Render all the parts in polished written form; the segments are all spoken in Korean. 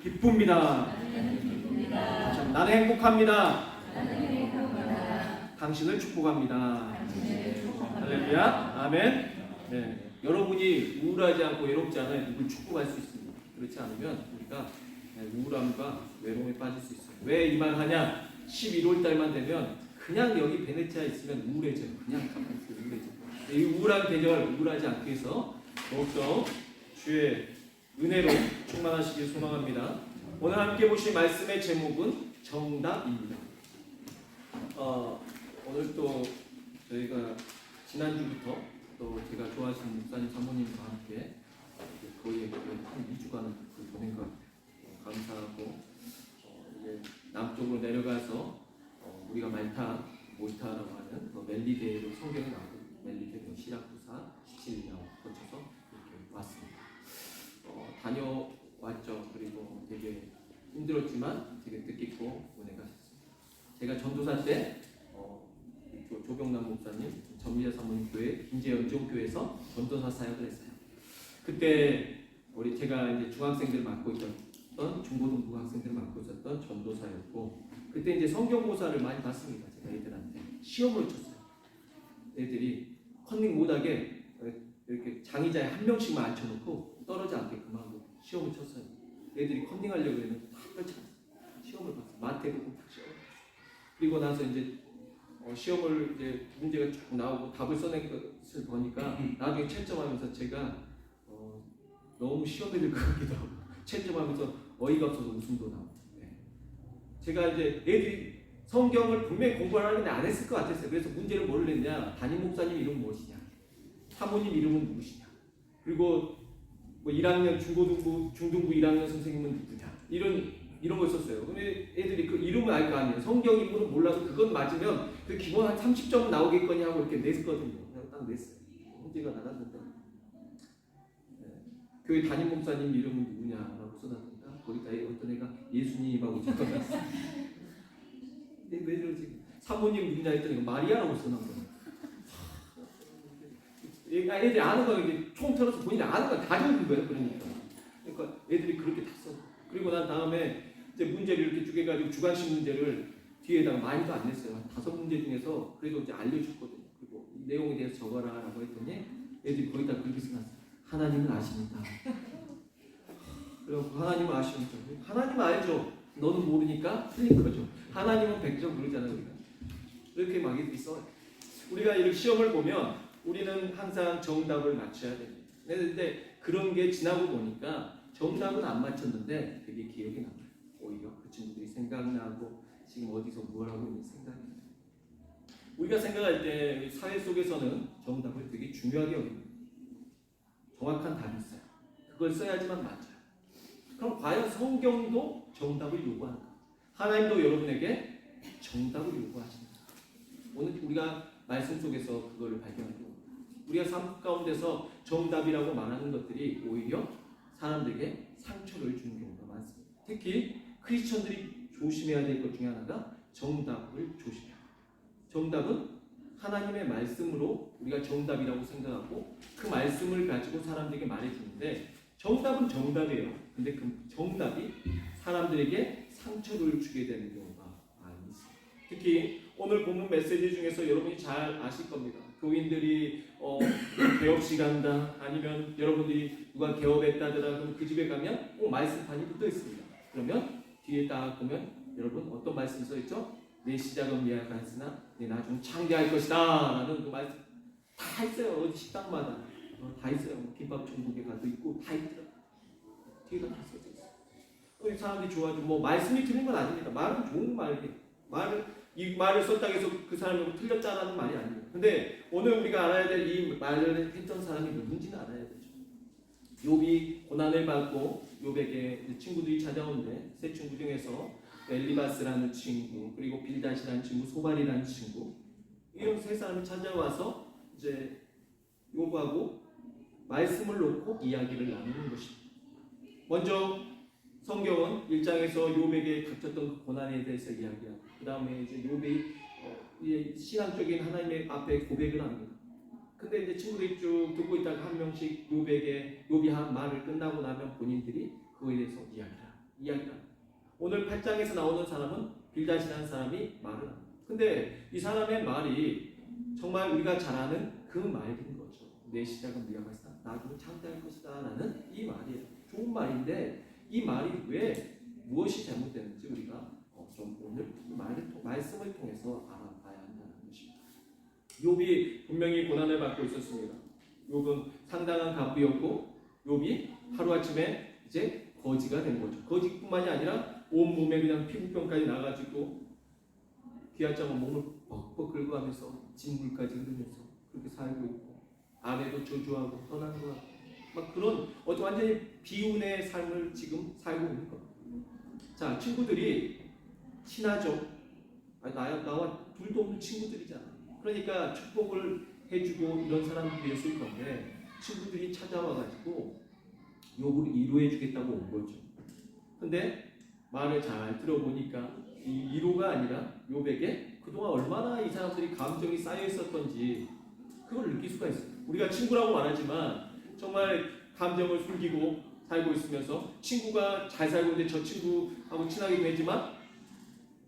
기쁩니다. 나는 행복합니다. 당신을 축복합니다. 할렐루야. 아멘. 네. 여러분이 우울하지 않고 외롭지 않아야 누굴 축복할 수 있습니다. 그렇지 않으면 우리가 우울함과 외로움에 빠질 수 있어요. 왜 이 말 하냐? 11월 달만 되면 그냥 여기 베네치아에 있으면 우울해져요. 그냥 가만히 있으면 우울해져요. 이 우울한 계절 우울하지 않기 위해서 더욱더 주의 은혜로 충만하시길 소망합니다. 오늘 함께 보실 말씀의 제목은 정답입니다. 오늘 또 저희가 지난주부터 또 제가 좋아하시는 목사님 사모님과 함께 거의 한 2주간 보낸 것 감사하고 이제 남쪽으로 내려가서 우리가 말타 모이타라고 하는 멜리데로 성경에 나오고 멜리데 시라쿠사 시칠리아 거쳐서 이렇게 왔습니다. 다녀왔죠. 그리고 되게 힘들었지만 되게 뜻깊고 은혜가 있었습니다. 제가 전도사 때 조병남 목사님 전미자 사모님 교회 김제연종교회에서 전도사 사역을 했어요. 그때 우리 제가 이제 중학생들 맡고 있었던 중고등부 학생들 맡고 있었던 전도사였고 그때 이제 성경고사를 많이 봤습니다. 제가 애들한테 시험을 쳤어요. 애들이 컨닝 못하게 이렇게 장의자에 한 명씩만 앉혀놓고 떨어지지 않게끔 하고 시험을 쳤어요. 애들이 컨닝하려고 했는데 다 떨쳐졌어요. 시험을 봤어요. 마태 보고 딱 시험을 봤어요. 그리고 나서 이제 시험을 이제 문제가 쭉 나오고 답을 써낸 것을 보니까 나중에 채점하면서 제가 너무 시험에 들 것 같기도 하고 채점하면서 어이가 없어서 웃음도 나오고 제가 이제 애들이 성경을 분명히 공부를 하는데 안 했을 것 같았어요. 그래서 문제를 뭘 냈냐? 담임 목사님 이름은 무엇이냐? 사모님 이름은 누구시냐? 그리고 뭐 1학년 중등부 1학년 선생님은 누구냐? 이런 거 썼어요. 근데 애들이 그 이름을 알 거 아니에요. 성경 이름은 몰라도 그건 맞으면 그 기본 한 30점 나오겠거니 하고 이렇게 냈거든요. 그냥 딱 냈어요. 문제가 나갔는데 교회 담임 목사님 이름은 누구냐라고 써놨으니까 거기다 어떤 애가 예수님하고 적어놨어요. 왜 이러지? 사모님 누구냐 했더니 마리아라고 써놓은 거예요. 애들이 아는 거 이제 총 틀어서 본인이 아는 거 다 적은 거예요. 그러니까 애들이 그렇게 다 써. 그리고 난 다음에 이제 문제를 이렇게 쭉 해가지고 주관식 문제를 뒤에다가 많이도 안 냈어요. 한 5문제 중에서 그래도 이제 알려줬거든요. 그리고 이 내용에 대해서 적어라라고 했더니 애들이 거기다 그렇게 써놨어요. 하나님은 아십니까? 그리고 하나님은 아십니까? 하나님은 알죠. 너는 모르니까 틀린 거죠. 하나님은 100점 그러잖아요. 우리가 이렇게 막 애들이 써요. 우리가 이렇게 시험을 보면 우리는 항상 정답을 맞춰야 됩니다. 그런데 그런 게 지나고 보니까 정답은 안 맞췄는데 되게 기억이 남아요. 오히려 그 친구들이 생각나고 지금 어디서 뭘 하고 있는지 생각이 나요. 우리가 생각할 때 사회 속에서는 정답을 되게 중요하게 여깁니다. 정확한 답이 있어요. 그걸 써야지만 맞아요. 그럼 과연 성경도 정답을 요구하는가? 하나님도 여러분에게 정답을 요구하십니다. 오늘 우리가 말씀 속에서 그걸 발견하고 우리가 삶 가운데서 정답이라고 말하는 것들이 오히려 사람들에게 상처를 주는 경우가 많습니다. 특히 크리스천들이 조심해야 될 것 중에 하나가 정답을 조심해야 합니다. 정답은 하나님의 말씀으로 우리가 정답이라고 생각하고 그 말씀을 가지고 사람들에게 말해주는데 정답은 정답이에요. 근데 그 정답이 사람들에게 상처를 주게 되는 경우가 많이 있습니다. 특히 오늘 본문 메시지 중에서 여러분이 잘 아실 겁니다. 교인들이 개업식 한다 아니면 여러분들이 누가 개업했다더라 그럼 그 집에 가면 꼭 말씀판이 붙어 있습니다. 그러면 뒤에 딱 보면 여러분 어떤 말씀이 써 있죠? 내 시작은 미약하였으나 내 나중은 창대할 것이다 라는 그 말씀 다 있어요. 어디 식당마다 다 있어요. 김밥 천국에 가도 있고 다 있더라고요. 뒤에가 다 써져 있어요. 사람들이 좋아하죠. 뭐 말씀이 틀린 건 아닙니다. 말은 좋은 말이에요. 이 말을 썼다고 해서 그 사람이 틀렸다라는 말이 아닙니다. 근데 오늘 우리가 알아야 될 이 말을 했던 사람이 누군지는 알아야 되죠. 욥이 고난을 받고 욥에게 친구들이 찾아오는데 세 친구 중에서 엘리바스라는 친구 그리고 빌닷이라는 친구 소발이라는 친구 이런 세 사람이 찾아와서 이제 욥하고 말씀을 놓고 이야기를 나누는 것입니다. 먼저 성경은 1장에서 욥에게 닥쳤던 그 고난에 대해서 이야기하고 그 다음에 이제 욥이 신앙적인 하나님의 앞에 고백을 합니다. 근데 이제 친구들이 쭉 듣고 있다가 한 명씩 욥이 한 말을 끝나고 나면 본인들이 그거에 대해서 이야기를 합니다. 이야기를 합니다. 오늘 8장에서 나오는 사람은 빌닷이라는 사람이 말을 합니다. 근데 이 사람의 말이 정말 우리가 잘 아는 그 말인 거죠. 내 시작은 네가 발사 나중에 창대할 것이다 라는 이 말이에요. 좋은 말인데 이 말이 왜 무엇이 잘못됐는지 우리가 좀 오늘 말씀을 통해서 알아봐야 한다는 것입니다. 욥이 분명히 고난을 받고 있었습니다. 욥은 상당한 갑부였고 욥이 하루아침에 이제 거지가 된 거죠. 거지뿐만이 아니라 온몸에 그냥 피부병까지 나가지고 귀하장은 몸을 벅벅 긁어가면서 진물까지 흐르면서 그렇게 살고 있고 아내도 저주하고 떠난 것 같고 막 그런 완전히 비운의 삶을 지금 살고 있는 겁니다. 자, 친구들이 친하죠. 나와 둘도 없는 친구들이잖아. 그러니까 축복을 해주고 이런 사람들이었을 건데 친구들이 찾아와가지고 욥을 위로해 주겠다고 온 거죠. 근데 말을 잘 들어보니까 이 위로가 아니라 욥에게 그동안 얼마나 이 사람들이 감정이 쌓여 있었던지 그걸 느낄 수가 있어요. 우리가 친구라고 말하지만 정말 감정을 숨기고 살고 있으면서 친구가 잘 살고 있는데 저 친구하고 친하게 되지만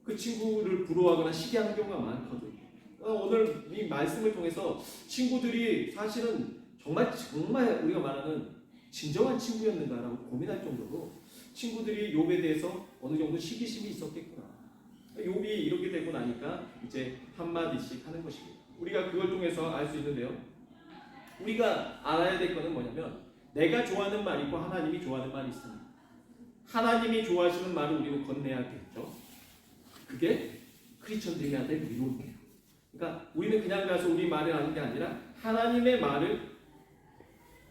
그 친구를 부러워하거나 시기하는 경우가 많거든요. 오늘 이 말씀을 통해서 친구들이 사실은 정말 우리가 말하는 진정한 친구였는가라고 고민할 정도로 친구들이 욥에 대해서 어느 정도 시기심이 있었겠구나. 욥이 이렇게 되고 나니까 이제 한마디씩 하는 것입니다. 우리가 그걸 통해서 알 수 있는데요. 우리가 알아야 될 것은 뭐냐면 내가 좋아하는 말이 있고 하나님이 좋아하는 말이 있습니다. 하나님이 좋아하시는 말을 우리가 건네야겠죠. 그게 크리스천들이 해야 될 위로입니다. 그러니까 우리는 그냥 가서 우리 말을 하는 게 아니라 하나님의 말을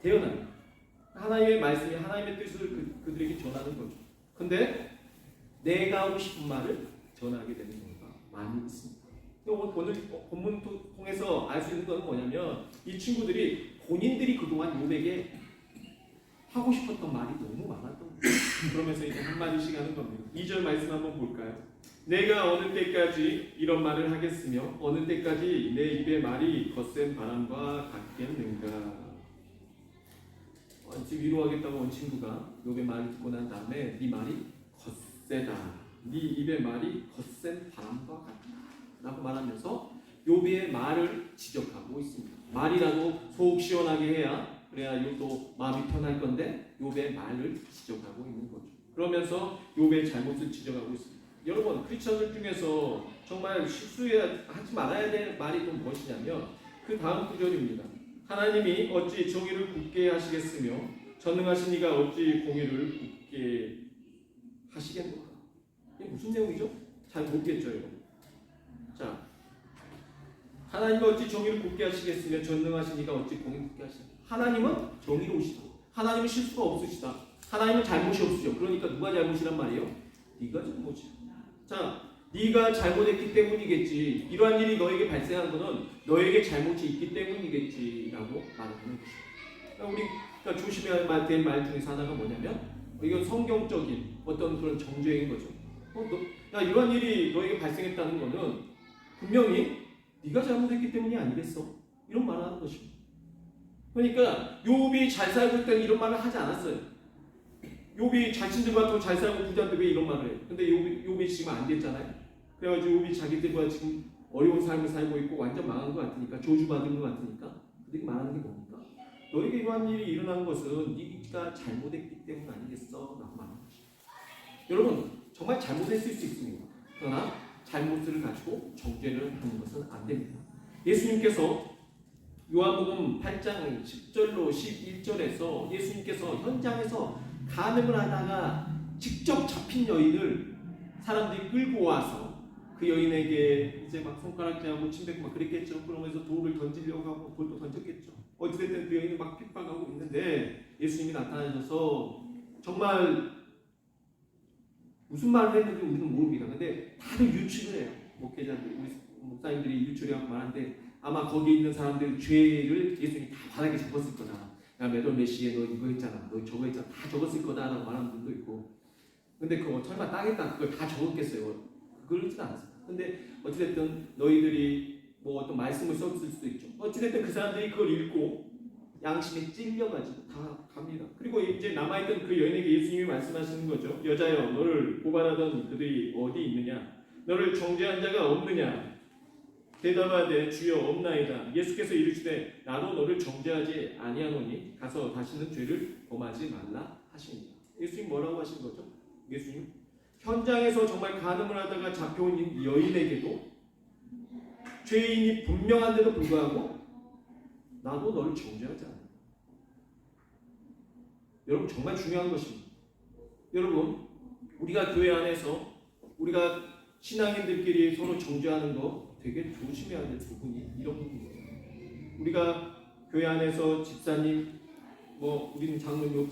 대언합니다. 하나님의 말씀이 하나님의 뜻을 그들에게 전하는 거죠. 근데 내가 하고 싶은 말을 전하게 되는 경우가 많이 있습니다. 오늘 본문 통해서 알 수 있는 것은 뭐냐면 이 친구들이 본인들이 그동안 욥에게 하고 싶었던 말이 너무 많았던 거예요. 그러면서 이제 한마디씩 하는 겁니다. 2절 말씀 한번 볼까요? 내가 어느 때까지 이런 말을 하겠으며 어느 때까지 내 입의 말이 거센 바람과 같겠는가. 지금 위로하겠다고 온 친구가 욥의 말을 듣고 난 다음에 네 말이 거세다. 네 입의 말이 거센 바람과 같다 라고 말하면서 욥의 말을 지적하고 있습니다. 말이라도 속 시원하게 해야 그래야 욥도 마음이 편할 건데 욥의 말을 지적하고 있는 거죠. 그러면서 욥의 잘못을 지적하고 있습니다. 여러분 크리스천들 중에서 정말 실수하지 말아야 될 말이 또 무엇이냐면 그 다음 구절입니다. 하나님이 어찌 정의를 굳게 하시겠으며 전능하신 이가 어찌 공의를 굳게 하시겠는가. 이게 무슨 내용이죠? 잘 모르겠죠 여러분. 자, 하나님이 어찌 정의를 굳게 하시겠으며 전능하신 이가 어찌 공의를 굳게 하시겠는가. 하나님은 정의로우시다. 하나님은 실수가 없으시다. 하나님은 잘못이 없으시죠. 그러니까 누가 잘못이란 말이에요? 네가 잘못이야. 자, 네가 잘못했기 때문이겠지. 이러한 일이 너에게 발생한 것은 너에게 잘못이 있기 때문이겠지라고 말하는 것입니다. 우리가 조심해야 될 말 중에서 하나가 뭐냐면 이건 성경적인 어떤 그런 정죄인 거죠. 이러한 일이 너에게 발생했다는 것은 분명히 네가 잘못했기 때문이 아니겠어? 이런 말을 하는 것입니다. 그러니까 욥이 잘 살고 있을 때는 이런 말을 하지 않았어요. 욥이 자신들과 더 잘 살고 부자인데 왜 이런 말을 해요? 근데 욥이 지금 안 됐잖아요. 그래가지고 욥이 자기들과 지금 어려운 삶을 살고 있고 완전 망한 것 같으니까 저주받은 것 같으니까 그들이 말하는 게 뭡니까? 너에게 이러한 일이 일어난 것은 네가 잘못했기 때문 아니겠어? 라고 말하는 것입니다. 여러분 정말 잘못했을 수 있습니다. 그러나 잘못을 가지고 정죄를 하는 것은 안 됩니다. 예수님께서 요한복음 8장 10절로 11절에서 예수님께서 현장에서 간음을 하다가 직접 잡힌 여인을 사람들이 끌고 와서 그 여인에게 이제 막 손가락질하고 침뱉고 막 그랬겠죠. 그러면서 돌을 던지려고 하고 돌도 던졌겠죠. 어찌됐든 그 여인이 막 핍박하고 있는데 예수님이 나타나셔서 정말 무슨 말을 했는지 우리는 모릅니다. 근데 다들 유출을 해요. 목회자들, 우리 목사님들이 유출이라고 말하는데 아마 거기 있는 사람들의 죄를 예수님이 다 바닥에 적었을 거다. 야, 몇월 몇 시에 너 이거 했잖아, 너 저거 했잖아, 다 적었을 거다라고 말하는 분도 있고. 근데 그거 설마 땅에다 그걸 다 적었겠어요? 그러진 않았어요. 근데 어찌됐든 너희들이 뭐 어떤 말씀을 썼을 수도 있죠. 어찌됐든 그 사람들이 그걸 읽고 양심에 찔려가지고 다 갑니다. 그리고 이제 남아있던 그 여인에게 예수님이 말씀하시는 거죠. 여자여, 너를 고발하던 그들이 어디 있느냐? 너를 정죄한 자가 없느냐? 대답하되 주여 없나이다. 예수께서 이르시되 나도 너를 정죄하지 아니하노니 가서 다시는 죄를 범하지 말라 하시니라. 예수님 뭐라고 하신 거죠? 예수님 현장에서 정말 간음을 하다가 잡혀온 이 여인에게도 죄인이 분명한데도 불구하고 나도 너를 정죄하지 않아. 여러분 정말 중요한 것입니다. 여러분 우리가 교회 안에서 우리가 신앙인들끼리 서로 정죄하는 거 되게 조심해야 될 부분이 이런 부분이에요. 우리가 교회 안에서 집사님, 뭐 우리는 장로님,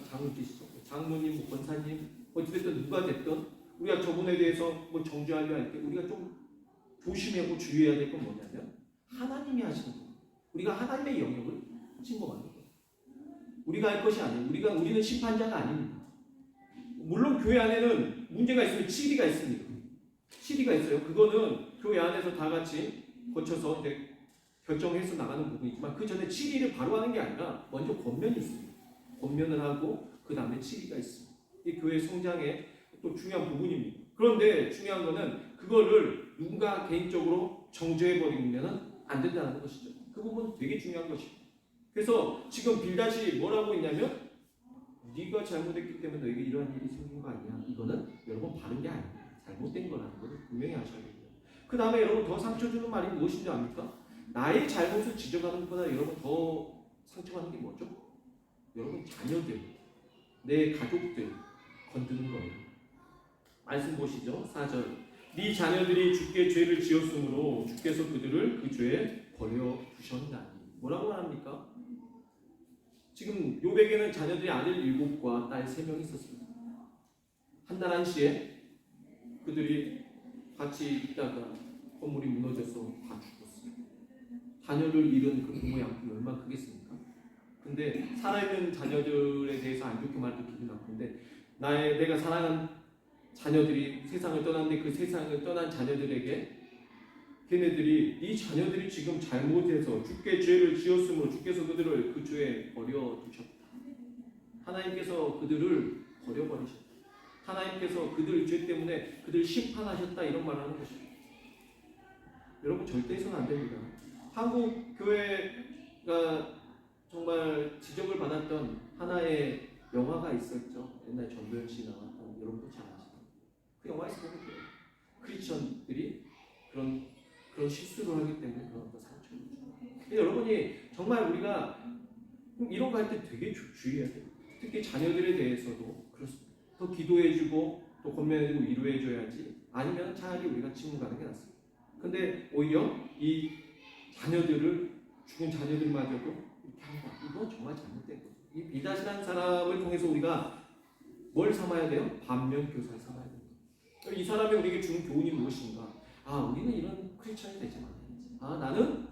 장로님이시죠. 장로님, 뭐 권사님, 어찌됐든 누가 됐든 우리가 저분에 대해서 뭐 정죄하려 할 때 우리가 좀 조심하고 주의해야 될 건 뭐냐면 하나님이 하시는 거예요. 우리가 하나님의 영역을 침범하는 거예요. 우리가 할 것이 아니에요. 우리는 심판자가 아닙니다. 물론 교회 안에는 문제가 있으면 치리가 있습니다. 치리가 있어요. 그거는 교회 안에서 다 같이 거쳐서 이제 결정해서 나가는 부분이지만 그 전에 치리를 바로 하는 게 아니라 먼저 권면이 있습니다. 권면을 하고 그 다음에 치리가 있습니다. 이 교회 성장의 또 중요한 부분입니다. 그런데 중요한 거는 그거를 누군가 개인적으로 정죄해버리면 안 된다는 것이죠. 그 부분 되게 중요한 것입니다. 그래서 지금 빌닷이 뭐라고 했냐면 네가 잘못했기 때문에 너에게 이러한 일이 생긴 거 아니야. 이거는 여러분 바른 게 아닙니다. 잘못된 거라는 것을 분명히 아셔야 됩니다. 그 다음에 여러분 더 상처 주는 말이 무엇인지 압니까? 나의 잘못을 지적하는 것보다 여러분 더 상처받는 게 뭐죠? 여러분 자녀들, 내 가족들 건드는 거예요. 말씀 보시죠. 4절. 네 자녀들이 주께 죄를 지었으므로 주께서 그들을 그 죄에 버려 두셨나니. 뭐라고 말합니까? 지금 요백에는 자녀들이 아들 7과 딸 3명이 있었습니다. 한 달 한시에 그들이 같이 있다가 건물이 무너져서 다 죽었어요. 자녀를 잃은 그 부모의 아픔이 얼마나 크겠습니까? 근데 살아있는 자녀들에 대해서 안 좋게 말해도 기분 나쁜데 내가 사랑한 자녀들이 세상을 떠났는데 그 세상을 떠난 자녀들에게 걔네들이 이 자녀들이 지금 잘못해서 주께 죄를 지었으므로 주께서 그들을 그 죄에 버려두셨다. 하나님께서 그들을 버려버리셨다. 하나님께서 그들 죄 때문에 그들 심판하셨다 이런 말을 하는 것입니다. 여러분 절대 해서는 안 됩니다. 한국 교회가 정말 지적을 받았던 하나의 영화가 있었죠. 옛날 전도연 씨 나왔던 여러분도 잘 아시죠? 그 영화에서 보면 크리스천들이 그런 실수를 하기 때문에 그런 어떤 상처를 주죠. 여러분이 정말 우리가 이런 거 할 때 되게 주의해야 돼요. 특히 자녀들에 대해서도 그렇습니다. 더 기도해주고 또 권면해주고 위로해줘야지 아니면 차라리 우리가 침묵하는 게 낫습니다. 근데 오히려 이 자녀들을 죽은 자녀들마저도 이렇게 한다. 이건 정말 잘못된 거죠. 이 빌닷이라는 사람을 통해서 우리가 뭘 삼아야 돼요? 반면교사를 삼아야 됩니다. 이 사람이 우리에게 주는 교훈이 무엇인가? 우리는 이런 크리스천이 되지 말아야지. 나는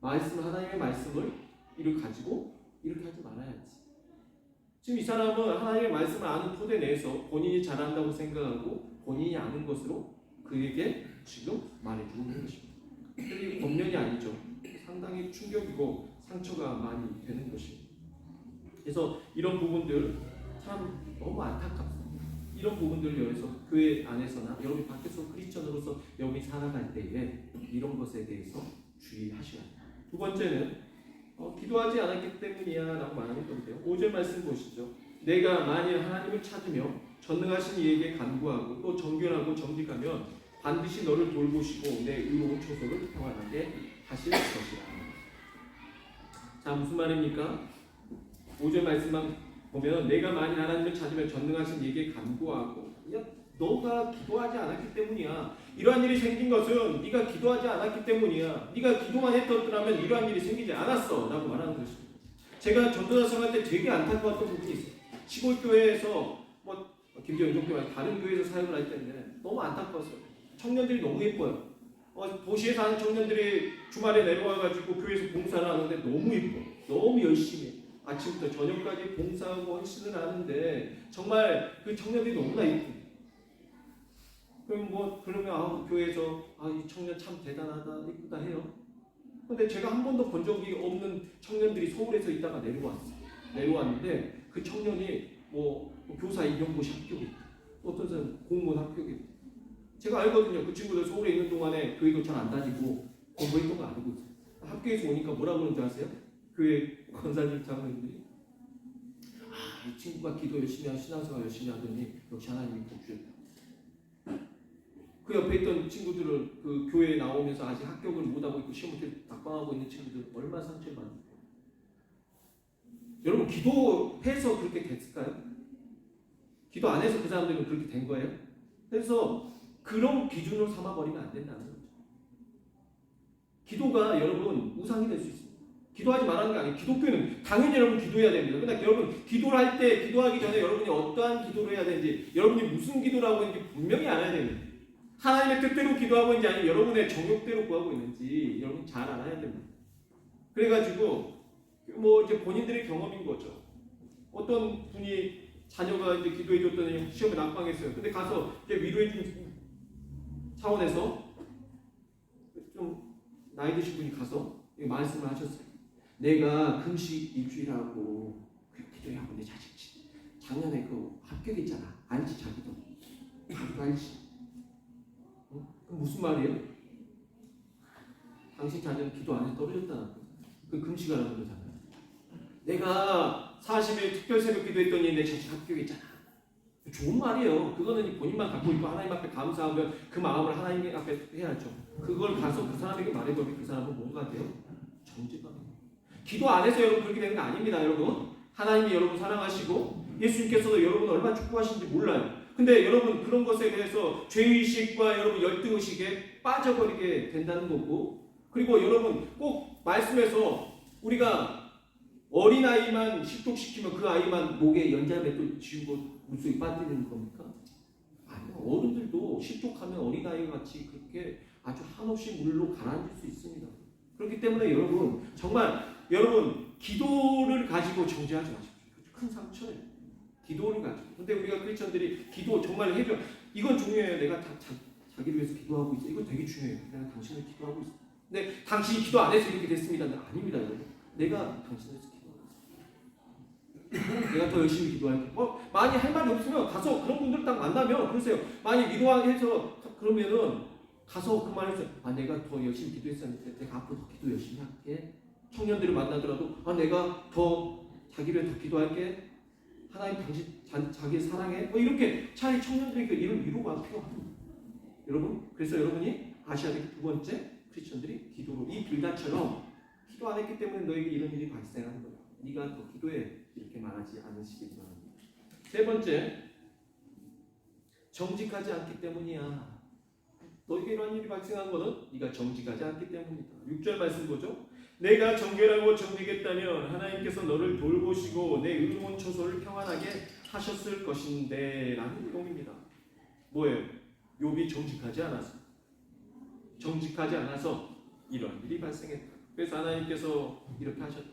하나님의 말씀을 이를 가지고 이렇게 하지 말아야지. 지금 이 사람은 하나님의 말씀을 아는 토대 내에서 본인이 잘한다고 생각하고 본인이 아는 것으로 그에게 지금 말해주고 있는 것입니다. 근데 이게 권면이 아니죠. 상당히 충격이고 상처가 많이 되는 것입니다. 그래서 이런 부분들 참 너무 안타깝습니다. 이런 부분들을 위해서 교회 안에서나 여러분이 밖에서 크리스천으로서 여러분이 살아갈 때에 이런 것에 대해서 주의하셔야 합니다. 두 번째는 기도하지 않았기 때문이야 라고 말하는 건데요. 5절 말씀 보시죠. 내가 만일 하나님을 찾으며 전능하신 이에게 간구하고 또 정결하고 정직하면 반드시 너를 돌보시고 내 의로운 초소를 평안하게 하실 것이라. 자, 무슨 말입니까? 5절 말씀만 보면 내가 만일 하나님을 찾으며 전능하신 이에게 간구하고 너가 기도하지 않았기 때문이야. 이러한 일이 생긴 것은 네가 기도하지 않았기 때문이야. 네가 기도만 했더라면 이러한 일이 생기지 않았어 라고 말하는 것입니다. 제가 전도사 생활 때 되게 안타까웠던 부분이 있어요. 시골 교회에서 김재현 교회 다른 교회에서 사역을 할 때인데 너무 안타까웠어요. 청년들이 너무 예뻐요. 도시에 사는 청년들이 주말에 내려와가지고 교회에서 봉사를 하는데 너무 예뻐. 너무 열심히 해. 아침부터 저녁까지 봉사하고 헌신을 하는데 정말 그 청년들이 너무나 예쁘. 그러면 교회에서 이 청년 참 대단하다, 예쁘다 해요. 근데 제가 한 번도 본 적이 없는 청년들이 서울에서 있다가 내려왔는데 그 청년이 뭐 교사 임용고시 합격이 있다. 어떤 사람은 공무원 합격이 있다. 제가 알거든요. 그 친구들 서울에 있는 동안에 교육을 잘 안 다니고 공부했던 거 알고 있어요. 학교에서 오니까 뭐라고 그러는지 아세요? 교회 권사님 장로님들이 이 친구가 기도 열심히 하고 신앙생활 열심히 하더니 역시 하나님이 복 주셨다. 그 옆에 있던 친구들은 그 교회에 나오면서 아직 합격을 못하고 있고 시험 못 낙방하고 있는 친구들 얼마나 상처를 받는지. 여러분 기도해서 그렇게 됐을까요? 기도 안 해서 그 사람들은 그렇게 된 거예요? 그래서 그런 기준으로 삼아버리면 안 된다는 거죠. 기도가 여러분 우상이 될 수 있습니다. 기도하지 말라는 게 아니에요. 기독교는 당연히 여러분 기도해야 됩니다. 그러나 여러분 기도를 할 때 기도하기 전에 여러분이 어떠한 기도를 해야 되는지 여러분이 무슨 기도를 하고 있는지 분명히 알아야 됩니다. 하나님의 뜻대로 기도하고 있는지 아니면 여러분의 정욕대로 구하고 있는지 여러분 잘 알아야 됩니다. 그래가지고 뭐 이제 본인들의 경험인 거죠. 어떤 분이 자녀가 이제 기도해줬더니 시험에 낙방했어요. 근데 가서 이제 위로해준 차원에서 좀 나이 드신 분이 가서 말씀을 하셨어요. 내가 금식 일주일하고 기도하고 내 자식 작년에 그 합격했잖아. 알지 자기도 알지. 그 무슨 말이에요? 당신 자녀는 기도 안에 떨어졌다는 거. 그 금식하라는 거잖아요. 내가 40일 특별 새벽 기도했더니 내 자식 합격했잖아. 좋은 말이에요. 그거는 본인만 갖고 있고 하나님 앞에 감사하면 그 마음을 하나님 앞에 해야죠. 그걸 가서 그 사람에게 말해보면 그 사람은 뭔가 돼요? 정죄가 돼요. 기도 안 해서 여러분 그렇게 되는 거 아닙니다. 여러분 하나님이 여러분 사랑하시고 예수님께서도 여러분 얼마나 축복하시는지 몰라요. 근데 여러분 그런 것에 대해서 죄의식과 여러분 열등의식에 빠져버리게 된다는 거고, 그리고 여러분 꼭 말씀에서 우리가 어린아이만 식독시키면 그 아이만 목에 연자맷돌 쥐고 물속에 빠뜨리는 겁니까? 아니요. 어른들도 식독하면 어린아이 같이 그렇게 아주 한없이 물로 가라앉을 수 있습니다. 그렇기 때문에 여러분 정말 여러분 기도를 가지고 정죄하지 마십시오. 큰 상처예요. 기도를 가지고. 근데 우리가 크리스천들이 기도 정말 해줘. 이건 중요해요. 내가 자기를 위해서 기도하고 있어. 이건 되게 중요해요. 내가 당신을 기도하고 있어. 근데 당신이 기도 안 해서 이렇게 됐습니다. 아닙니다, 여러분. 내가 당신을 위해서 기도하고 있어. 내가 더 열심히 기도할게. 많이 할 말이 없으면 가서 그런 분들 딱 만나면 그러세요. 많이 위로해서 그러면은 가서 그 말해서 내가 더 열심히 기도했었는데 내가 앞으로 더 기도 열심히 할게. 청년들을 만나더라도 내가 더 자기를 더 기도할게. 하나님 당신 자기 사랑해. 이렇게 차라리 청년들에게 이런 위로가 필요합니다. 여러분, 그래서 여러분이 아셔야 될 두 번째, 크리스천들이 기도로 이 빌다처럼 기도 안 했기 때문에 너에게 이런 일이 발생하는 거야. 네가 더 기도해. 이렇게 말하지 않으시기 바랍니다. 세 번째, 정직하지 않기 때문이야. 너에게 이런 일이 발생한 것은 네가 정직하지 않기 때문이다. 6절 말씀 보죠. 내가 정결하고 정직했다면 하나님께서 너를 돌보시고 내 의로운 처소를 평안하게 하셨을 것인데 라는 내용입니다. 뭐예요? 욥이 정직하지 않아서 이런 일이 발생했다. 그래서 하나님께서 이렇게 하셨다.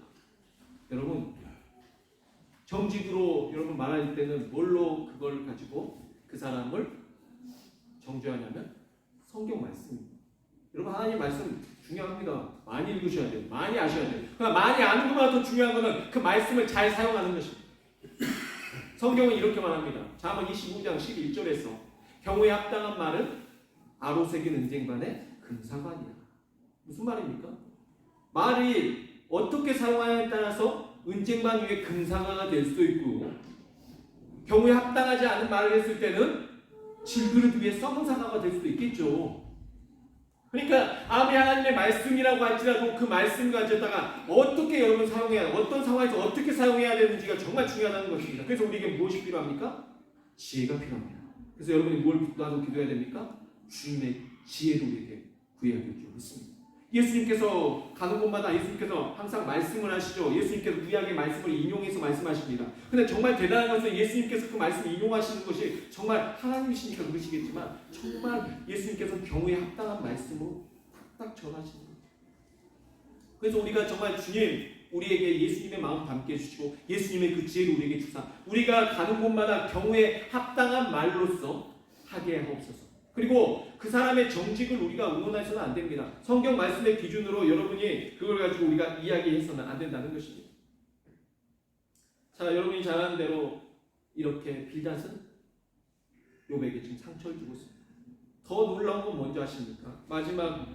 여러분 정직으로 여러분 말할 때는 뭘로 그걸 가지고 그 사람을 정죄하냐면 성경 말씀입니다. 여러분 하나님 말씀 중요합니다. 많이 읽으셔야 돼요. 많이 아셔야 돼요. 그러니까 많이 아는 것보다 더 중요한 것은 그 말씀을 잘 사용하는 것입니다. 성경은 이렇게 말합니다. 잠언 25장 11절에서 경우에 합당한 말은 아로새긴 은쟁반의 금사관이야. 무슨 말입니까? 말이 어떻게 사용하냐에 따라서 은쟁반 위에 금사가가 될 수도 있고, 경우에 합당하지 않은 말을 했을 때는 질그릇 위에 썩은 사과가 될 수도 있겠죠. 그러니까 아무리 하나님의 말씀이라고 할지라도 그 말씀 가져다가 어떻게 여러분 사용해야, 어떤 상황에서 어떻게 사용해야 되는지가 정말 중요하다는 것입니다. 그래서 우리에게 무엇이 필요합니까? 지혜가 필요합니다. 그래서 여러분이 뭘 붙들고 기도해야 됩니까? 주님의 지혜를 우리에게 구해야 될 줄 믿습니다. 예수님께서 가는 곳마다 예수님께서 항상 말씀을 하시죠. 예수님께서 구약의 말씀을 인용해서 말씀하십니다. 근데 정말 대단한 것은 예수님께서 그 말씀을 인용하시는 것이 정말 하나님이시니까 그러시겠지만 정말 예수님께서 경우에 합당한 말씀으로 딱 전하시는 거예요. 그래서 우리가 정말 주님 우리에게 예수님의 마음 담게 해주시고 예수님의 그 지혜를 우리에게 주사 우리가 가는 곳마다 경우에 합당한 말로써 하게 하옵소서. 그리고 그 사람의 정직을 우리가 응원해서는 안 됩니다. 성경 말씀의 기준으로 여러분이 그걸 가지고 우리가 이야기해서는 안 된다는 것입니다. 자, 여러분이 잘 아는 대로 이렇게 빌닷은 욥에게 지금 상처를 주고 있습니다. 더 놀라운 건 뭔지 아십니까? 마지막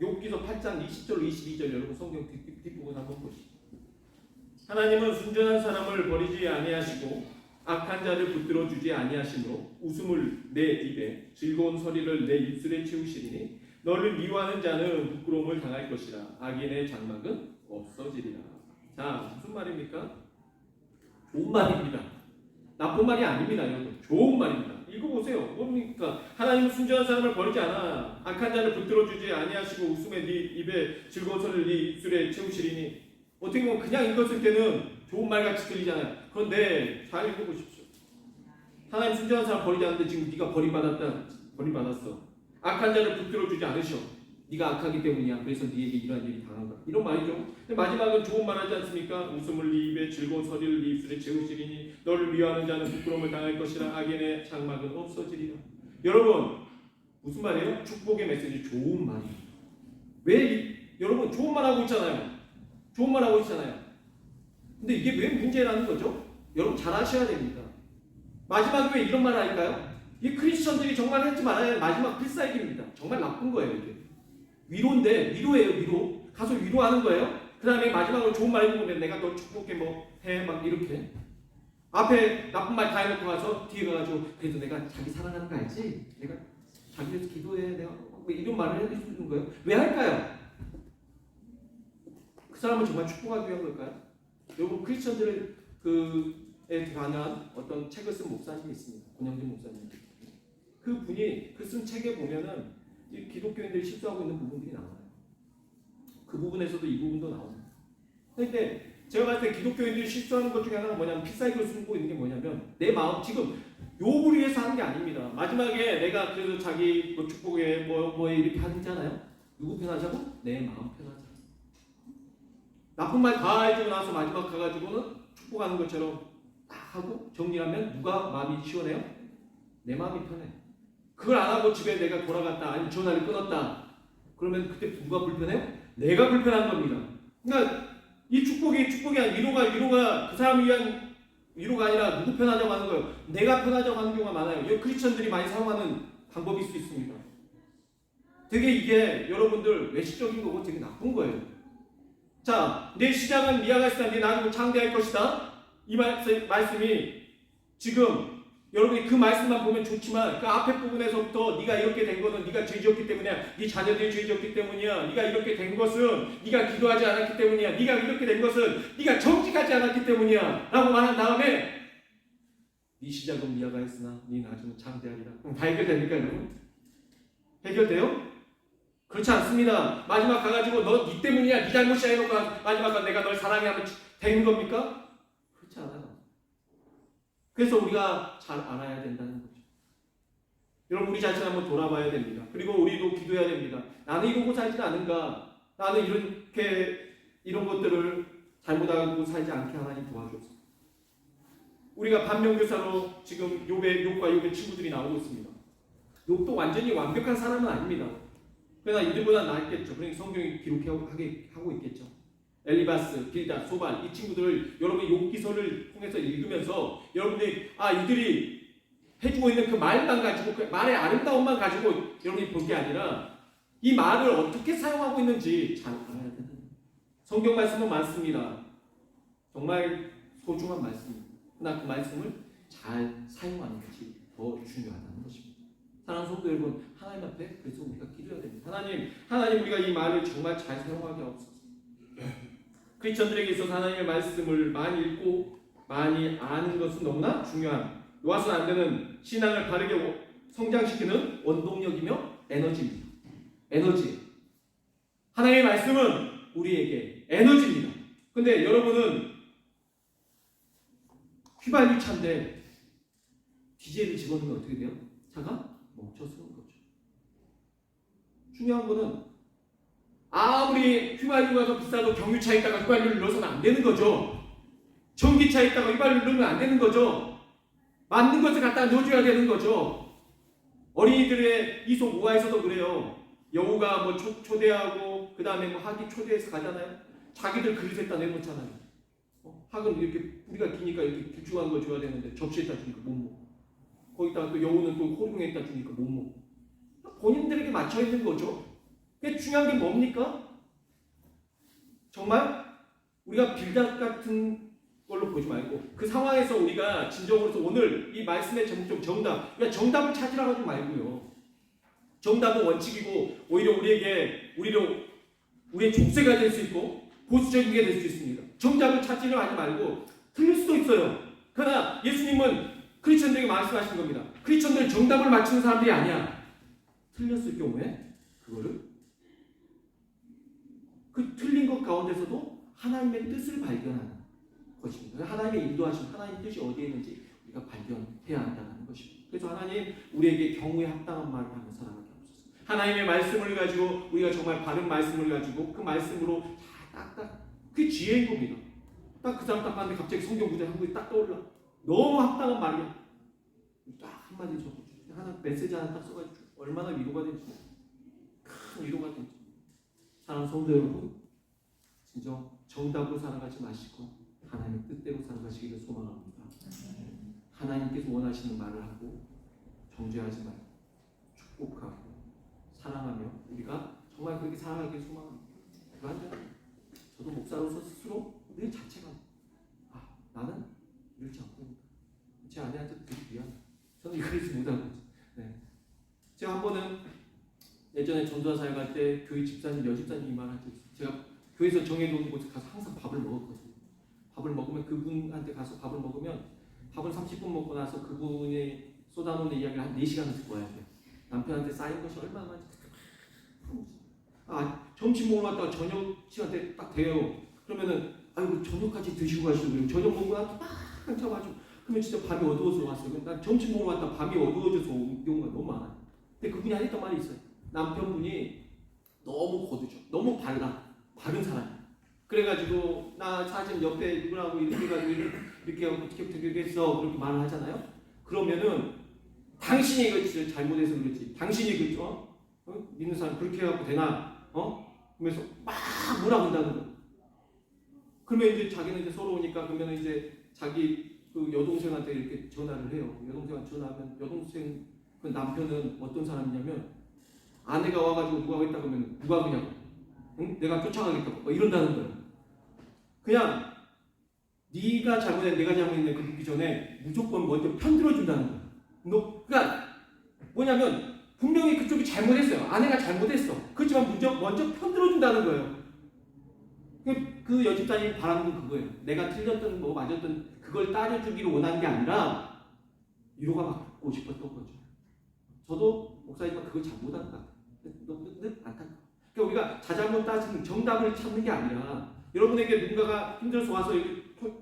욥기서 8장 20절 22절 여러분 성경 뒷부분 한번 보시죠. 하나님은 순전한 사람을 버리지 아니하시고 악한 자를 붙들어 주지 아니하시므로 웃음을 내 입에 즐거운 소리를 내 입술에 채우시리니 너를 미워하는 자는 부끄러움을 당할 것이라 악인의 장막은 없어지리라. 자, 무슨 말입니까? 좋은 말입니다. 나쁜 말이 아닙니다, 여러분. 좋은 말입니다. 읽어보세요. 뭡니까? 하나님은 순전한 사람을 버리지 않아 악한 자를 붙들어 주지 아니하시고 웃음에 네 입에 즐거운 소리를 네 입술에 채우시리니. 어떻게 보면 그냥 읽었을 때는 좋은 말같이 들리잖아요. 그런데 잘 읽어보십시오. 하나님 순전한 사람 버리지 않는데 지금 네가 버림받았어. 악한 자를 붙들어 주지 않으셔. 네가 악하기 때문이야. 그래서 네에게 이러한 일이 당한 거야. 이런 말이죠. 근데 마지막은 좋은 말 하지 않습니까? 웃음을 네 입에 즐거운 소리를 네 입술에 채우시리니 너를 미워하는 자는 부끄러움을 당할 것이라 악인의 장막은 없어지리라. 여러분 무슨 말이에요? 축복의 메시지 좋은 말이에요. 여러분 좋은 말 하고 있잖아요. 좋은 말 하고 있잖아요. 근데 이게 왜 문제라는 거죠? 여러분 잘 아셔야 됩니다. 마지막에 왜 이런 말을 할까요? 이 크리스천들이 정말 하지 말아야 할 마지막 필살기입니다. 정말 나쁜 거예요. 이게 위로인데 위로예요. 위로 가서 위로하는 거예요. 그 다음에 마지막으로 좋은 말 해보면 내가 너 축복해 뭐 해 막 이렇게 앞에 나쁜 말 다 해놓고 가서 뒤에 가가지고 그래도 내가 자기 사랑하는 거 알지? 내가 자기 위해서 기도해 내가 뭐 이런 말을 해주는 거예요. 왜 할까요? 그 사람을 정말 축복하기 위한 걸까요? 여러분 크리스천들의 그에 관한 어떤 책을 쓴 목사님이 있습니다. 권영진 목사님. 그 분이 그 쓴 책에 보면은 이 기독교인들이 실수하고 있는 부분들이 나와요. 그 부분에서도 이 부분도 나옵니다. 그런데 제가 봤을 때 기독교인들이 실수하는 것 중에 하나가 뭐냐면 필살기로 쓰고 있는 게 뭐냐면 내 마음 지금 욕을 위해서 하는 게 아닙니다. 마지막에 내가 그래도 자기 뭐 축복에 뭐에 이렇게 하잖아요. 누구 편하자고? 내 마음 편하자. 나쁜 말 다 해주고 나서 마지막 가가지고는 축복하는 것처럼 딱 하고 정리하면 누가 마음이 시원해요? 내 마음이 편해. 그걸 안 하고 집에 내가 돌아갔다 아니 전화를 끊었다. 그러면 그때 누가 불편해요? 내가 불편한 겁니다. 그러니까 이 축복이 아니라 위로가 그 사람을 위한 위로가 아니라 누구 편하자고 하는 거예요. 내가 편하자고 하는 경우가 많아요. 이 크리스천들이 많이 사용하는 방법일 수 있습니다. 되게 이게 여러분들 외식적인 거고 되게 나쁜 거예요. 자, 내 시작은 미아가 있으나 네 나를 창대할 것이다. 이 말씀이 지금 여러분이 그 말씀만 보면 좋지만 그 앞에 부분에서부터 네가 이렇게 된 것은 네가 죄지었기 때문이야. 네 자녀들이 죄지었기 때문이야. 네가 이렇게 된 것은 네가 기도하지 않았기 때문이야. 네가 이렇게 된 것은 네가 정직하지 않았기 때문이야. 라고 말한 다음에 네 시작은 미아가 있으나 네 나중은 창대하리라. 그럼 다 해결됩니까 여러분? 해결돼요? 그렇지 않습니다. 마지막 가가지고 너 네 때문이야. 네 잘못이야 해놓고 마지막 가 내가 널 사랑해 하면 되는 겁니까? 그렇지 않아요. 그래서 우리가 잘 알아야 된다는 거죠. 여러분 우리 자신 한번 돌아봐야 됩니다. 그리고 우리도 기도해야 됩니다. 나는 이러고 살지 않은가? 나는 이런 것들을 잘못하고 살지 않게 하나님 도와주옵소서. 우리가 반면교사로 지금 욥과 욥의 친구들이 나오고 있습니다. 욥도 완전히 완벽한 사람은 아닙니다. 그러나 이들보다 낫겠죠. 그러니까 성경이 기록하고 있겠죠. 엘리바스, 빌닷, 소발 이 친구들을 여러분이 욥기서를 통해서 읽으면서 여러분들이 이들이 해주고 있는 그 말만 가지고 그 말의 아름다움만 가지고 여러분이 볼 게 아니라 이 말을 어떻게 사용하고 있는지 잘 알아야 되는 성경 말씀은 많습니다. 정말 소중한 말씀입니다. 그러나 그 말씀을 잘 사용하는 것이 더 중요하다는 것입니다. 사랑하는 성도 여러분, 하나님 앞에 그래서 우리가 기도해야 됩니다. 하나님 우리가 이 말을 정말 잘 사용하게 하옵소서. 크리스천들에게 있어서 하나님의 말씀을 많이 읽고 많이 아는 것은 너무나 중요한 놓아서는 안 되는 신앙을 바르게 성장시키는 원동력이며 에너지입니다. 에너지. 하나님의 말씀은 우리에게 에너지입니다. 근데 여러분은 휘발유 차인데 디젤을 집어넣으면 어떻게 돼요? 차가 멈춰서는 거죠. 중요한 거는 아무리 휘발유가 더 비싸도 경유차에 있다가 휘발유를 넣어서는 안 되는 거죠. 전기차에 있다가 휘발유를 넣으면 안 되는 거죠. 맞는 것을 갖다 넣어줘야 되는 거죠. 어린이들의 이솝 우화에서도 그래요. 여우가 뭐 초대하고 그 다음에 뭐 학이 초대해서 가잖아요. 자기들 그릇에다 내놓잖아요. 학은 이렇게 뿌리가 기니까 이렇게 길쭉한 거 줘야 되는데 접시에다 주니까 못 먹고, 거기다가 또 여우는 또 호롱에다 주니까 못 먹고, 본인들에게 맞춰 있는 거죠. 그게 중요한 게 뭡니까? 정말 우리가 빌닷 같은 걸로 보지 말고 그 상황에서 우리가 진정으로서 오늘 이 말씀의 정답, 그러니까 정답을 찾으라고 하지 말고요. 정답은 원칙이고 오히려 우리의 족쇄가 될 수 있고 보수적인 게 될 수 있습니다. 정답을 찾으려 하지 말고 틀릴 수도 있어요. 그러나 예수님은 크리스천들에게 말씀하신 겁니다. 크리스천들은 정답을 맞추는 사람들이 아니야. 틀렸을 경우에 그거를 그 틀린 것 가운데서도 하나님의 뜻을 발견하는 것입니다. 하나님의 인도하심, 하나님의 뜻이 어디에 있는지 우리가 발견해야 한다는 것입니다. 그래서 하나님 우리에게 경우에 합당한 말을 하며 살아가게 하옵소서. 하나님의 말씀을 가지고 우리가 정말 바른 말씀을 가지고 그 말씀으로 딱딱 그게 지혜인 겁니다. 딱 그 사람 딱 봤는데 갑자기 성경 구절 한 구절이 딱 떠올라. 너무 합당한 말이야. 딱 한마디 적어줘. 하나 메시지 하나 딱 써가지고 얼마나 위로가 될지, 큰 위로가 될지. 사랑하는 성도 여러분, 진정 정답으로 살아가지 마시고 하나님의 뜻대로 살아가시기를 소망합니다. 하나님께서 원하시는 말을 하고 정죄하지 말고 축복하고 사랑하며 우리가 정말 그렇게 살아가기를 소망합니다. 저도 목사로서 스스로 늘 자책합니다. 나는 이렇지 않고 제 아내한테 되게 미안해. 저는 이러지 못하고. 네. 제가 한 번은 예전에 전도사 사역 갈 때 교회 집사님, 여집사님이 말할 때 제가 교회에서 정해놓은 곳에 가서 항상 밥을 먹었거든요. 밥을 먹으면 그분한테 가서 밥을 먹으면 밥을 30분 먹고 나서 그분이 쏟아놓는 이야기를 한 4시간을 듣고 와야 돼요. 남편한테 쌓인 것이 얼마나 많은지. 점심 먹으러 갔다가 저녁 시간 때 딱 돼요. 그러면은 아이고 저녁까지 드시고 가시고 저녁 먹고 나서 막 한참 하죠. 그러면 진짜 밤이 어두워서 왔어요. 난 점심 먹으러 갔다가 밤이 어두워져서 온 경우가 너무 많아요. 근데 그분이 하셨던 말이 있어요. 남편분이 너무 거두죠. 너무 바른 사람이에요. 그래가지고 나 사진 옆에 누구라고 이렇게 해가지고 이렇게 하고 어떻게 했어 그렇게 말을 하잖아요. 그러면은 당신이 그렇지 잘못해서 그렇지. 당신이 그렇죠. 믿는 사람 그렇게 해갖고 되나? 그러면서 막 몰아본다는 거예요. 그러면 이제 자기는 이제 서러우니까 그러면 이제 자기 그 여동생한테 이렇게 전화를 해요. 여동생한테 전화하면 여동생 그 남편은 어떤 사람이냐면 아내가 와가지고 누가 했다 그러면 누가 그냥 응? 내가 쫓아가겠다고 뭐 이런다는 거예요. 그냥 네가 잘못했 내가 잘못했네 그러기 전에 무조건 먼저 편들어준다는 거예요. 그러니까 뭐냐면 분명히 그쪽이 잘못했어요. 아내가 잘못했어. 그렇지만 먼저 편들어준다는 거예요. 그 여집사님이 바라는 건 그거예요. 내가 틀렸던 뭐 맞았던 그걸 따져주기를 원하는 게 아니라 위로가 받고 싶었던 거죠. 저도 목사님과 그걸 잘 못한 것 같아요. 너무 안타까워. 그러니까 우리가 자잘못 따지는 정답을 찾는 게 아니라 여러분에게 누군가가 힘들어서 와서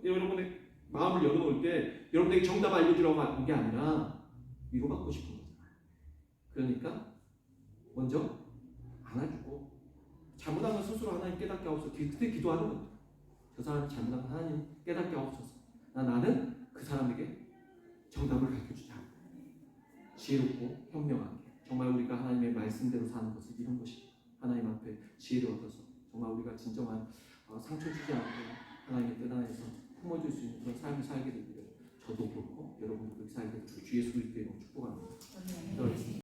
여러분의 마음을 열어놓을 때 여러분에게 정답 알려주라고 하는 게 아니라 위로받고 싶은 거죠. 그러니까 먼저 안아주고 잘못한 건 스스로 하나님 깨닫게 하옵소서. 그때 기도하는 겁니다. 저 사람이 잘못한 건 하나님 깨닫게 하옵소서. 나는 그 사람에게 정답을 가르쳐주자. 지혜롭고 현명하게 정말 우리가 하나님의 말씀대로 사는 것을 이런 것입니다. 하나님 앞에 지혜를 얻어서 정말 우리가 진정한 상처 주지 않고 하나님의 뜻 안에서 품어줄 수 있는 그런 삶을 살게 되기를 저도 그렇고 여러분도 그렇게 살게 되기를 주 예수 그리스도의 이름으로 축복합니다.